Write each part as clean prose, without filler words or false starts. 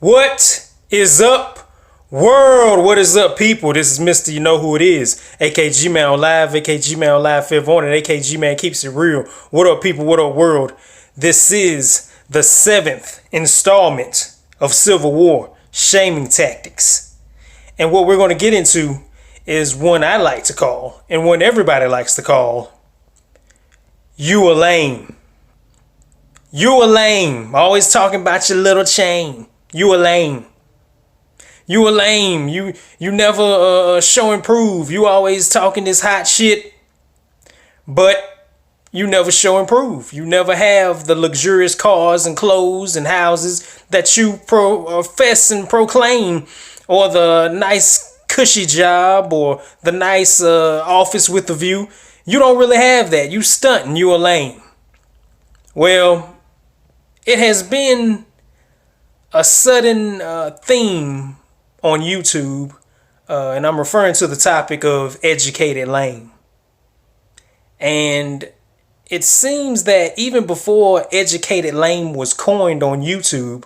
What is up, world? What is up, people? This is Mr. You Know Who It Is, aka G-Man on Live, aka G-Man on Live Fifth on, and aka G-Man Keeps It Real. What up, people? What up, world? This is the 7th installment of Civil War Shaming Tactics. And what we're going to get into is one I like to call, and one everybody likes to call, You a Lame. You a lame. Always talking about your little chain. You a lame. You a lame. You never show and prove. You always talking this hot shit, but you never show and prove. You never have the luxurious cars and clothes and houses that you profess and proclaim, or the nice cushy job, or the nice office with the view. You don't really have that. You stunting. You a lame. Well, it has been a sudden theme on YouTube, and I'm referring to the topic of educated lame. And it seems that even before educated lame was coined on YouTube,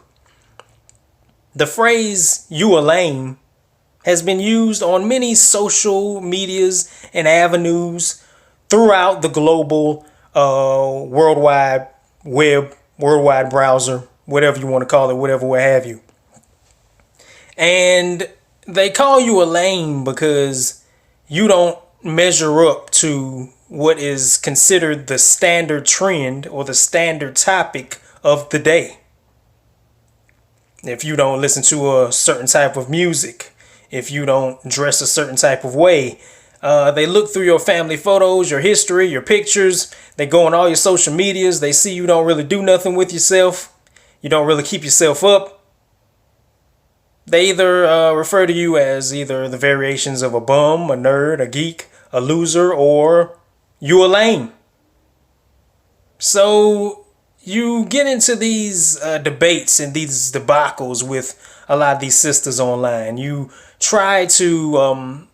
the phrase you a lame has been used on many social medias and avenues throughout the global worldwide web, worldwide browser, whatever you want to call it, whatever, what have you. And they call you a lame because you don't measure up to what is considered the standard trend or the standard topic of the day. If you don't listen to a certain type of music, if you don't dress a certain type of way, they look through your family photos, your history, your pictures. They go on all your social medias. They see you don't really do nothing with yourself. You don't really keep yourself up. They either refer to you as either the variations of a bum, a nerd, a geek, a loser, or you a lame. So you get into these debates and these debacles with a lot of these sisters online. You try to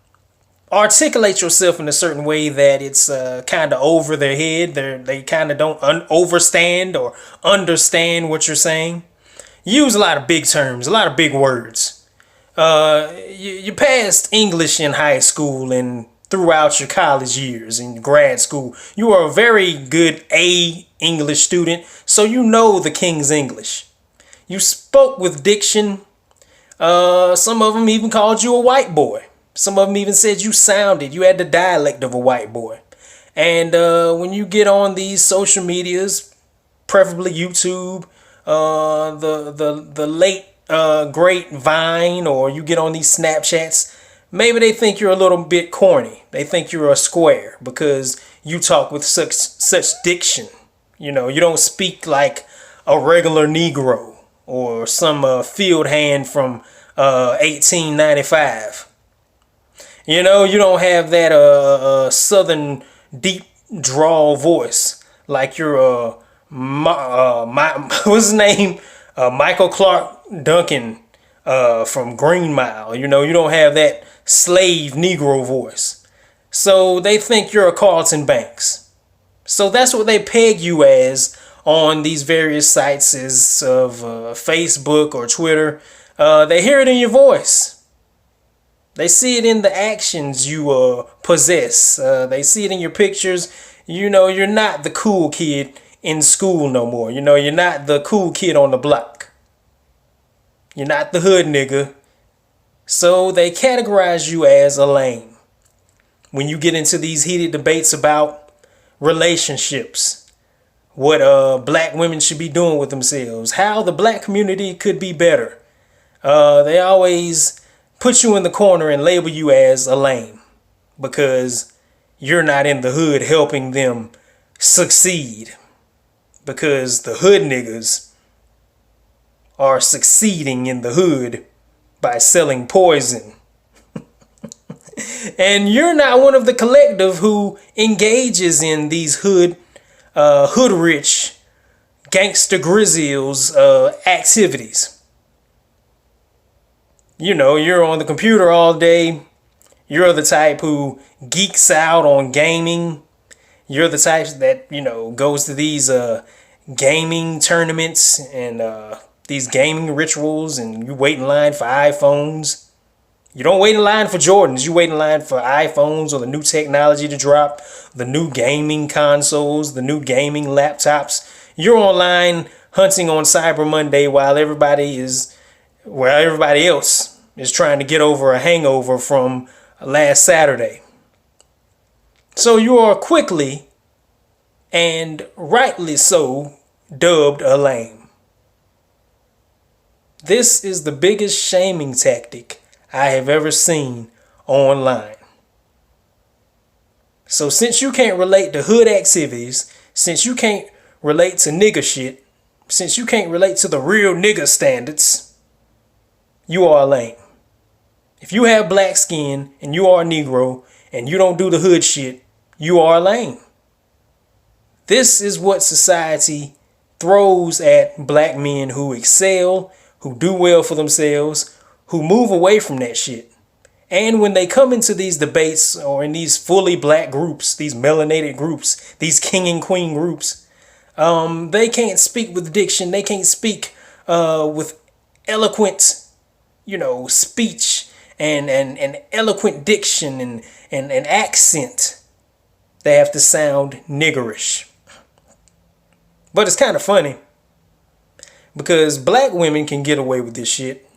articulate yourself in a certain way that it's kind of over their head. They kind of don't overstand or understand what you're saying. You use a lot of big terms, a lot of big words. You passed English in high school and throughout your college years and grad school. You are a very good English student, so you know the King's English. You spoke with diction. Some of them even called you a white boy. Some of them even said you had the dialect of a white boy. And when you get on these social medias, preferably YouTube, the late great Vine, or you get on these Snapchats, maybe they think you're a little bit corny. They think you're a square because you talk with such diction. You know, you don't speak like a regular Negro or some field hand from 1895. You know, you don't have that southern deep drawl voice like your what's his name? Michael Clark Duncan from Green Mile. You know, you don't have that slave Negro voice. So they think you're a Carlton Banks. So that's what they peg you as on these various sites of Facebook or Twitter. They hear it in your voice. They see it in the actions you possess. They see it in your pictures. You know, you're not the cool kid in school no more. You know, you're not the cool kid on the block. You're not the hood nigga. So they categorize you as a lame. When you get into these heated debates about relationships, what black women should be doing with themselves, how the black community could be better, they always put you in the corner and label you as a lame because you're not in the hood helping them succeed, because the hood niggas are succeeding in the hood by selling poison. And you're not one of the collective who engages in these hood rich gangster grizzlies activities. You know, you're on the computer all day. You're the type who geeks out on gaming. You're the type that, you know, goes to these gaming tournaments and these gaming rituals and you wait in line for iPhones. You don't wait in line for Jordans. You wait in line for iPhones or the new technology to drop, the new gaming consoles, the new gaming laptops. You're online hunting on Cyber Monday while everybody else is trying to get over a hangover from last Saturday. So you are quickly and rightly so dubbed a lame. This is the biggest shaming tactic I have ever seen online. So since you can't relate to hood activities, since you can't relate to nigga shit, since you can't relate to the real nigga standards, you are lame. If you have black skin and you are a Negro and you don't do the hood shit, you are lame. This is what society throws at black men who excel, who do well for themselves, who move away from that shit. And when they come into these debates or in these fully black groups, these melanated groups, these king and queen groups, they can't speak with diction. They can't speak with eloquent, speech and eloquent diction and accent. They have to sound niggerish. But it's kind of funny because black women can get away with this shit.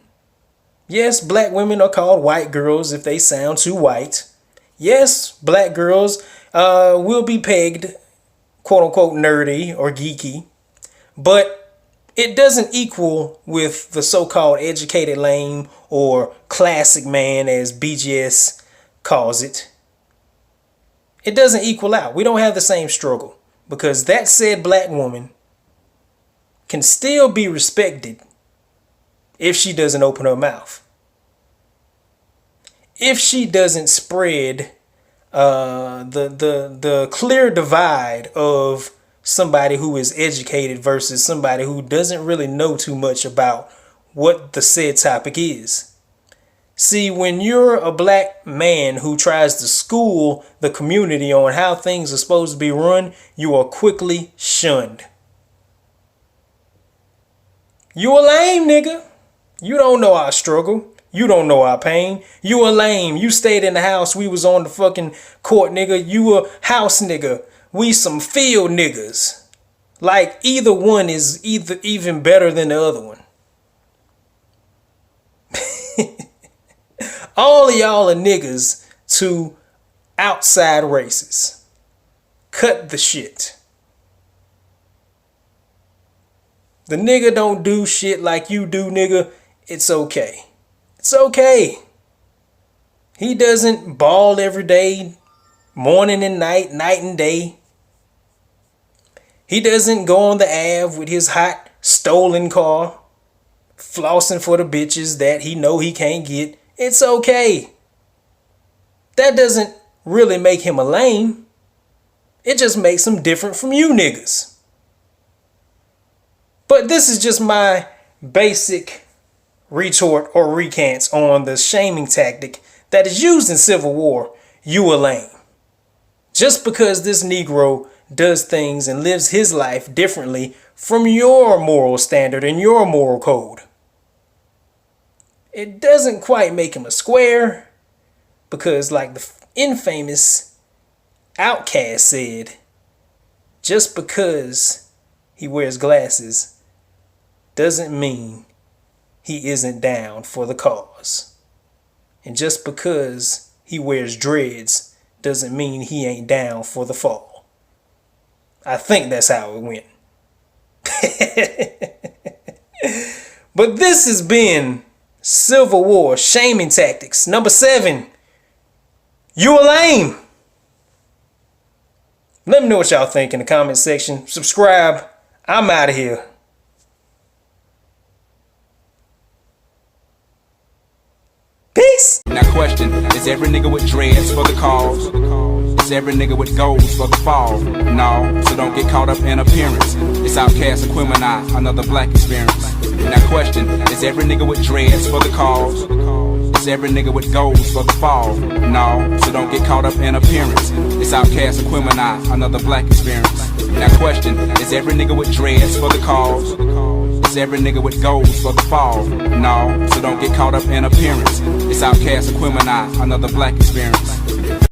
Yes, black women are called white girls if they sound too white. Yes, black girls will be pegged, quote unquote, nerdy or geeky. But it doesn't equal with the so-called educated lame or classic man, as BGS calls it. It doesn't equal out. We don't have the same struggle because that said black woman can still be respected if she doesn't open her mouth. If she doesn't spread the clear divide of somebody who is educated versus somebody who doesn't really know too much about what the said topic is. See, when you're a black man who tries to school the community on how things are supposed to be run, you are quickly shunned. You a lame nigga. You don't know our struggle. You don't know our pain. You a lame. You stayed in the house. We was on the fucking court, nigga. You a house nigga. We some field niggas. Like either one is even better than the other one. All of y'all are niggas to outside races. Cut the shit. The nigga don't do shit like you do, nigga. It's okay. It's okay. He doesn't ball every day, morning and night, night and day. He doesn't go on the Ave with his hot stolen car, flossing for the bitches that he know he can't get. It's okay. That doesn't really make him a lame. It just makes him different from you niggas. But this is just my basic retort or recants on the shaming tactic that is used in Civil War. You a lame. Just because this Negro does things and lives his life differently from your moral standard and your moral code, it doesn't quite make him a square, because like the infamous Outkast said, just because he wears glasses doesn't mean he isn't down for the cause. And just because he wears dreads doesn't mean he ain't down for the fall. I think that's how it went. But this has been Civil War Shaming Tactics number 7. You a lame. Let me know what y'all think in the comment section. Subscribe. I'm out of here. Peace. Now question, is every nigga with dreads for the cause? Is every nigga with goals for the fall? No, so don't get caught up in appearance. It's Outkast Aquemini, another black experience. Now question, is every nigga with dreads for the cause? Is every nigga with goals for the fall? No, so don't get caught up in appearance. It's Outkast Aquemini, another black experience. Now question, is every nigga with dreads for the cause? It's every nigga with goals for the fall. No, so don't get caught up in appearance. It's Outcast Aquemini, another black experience.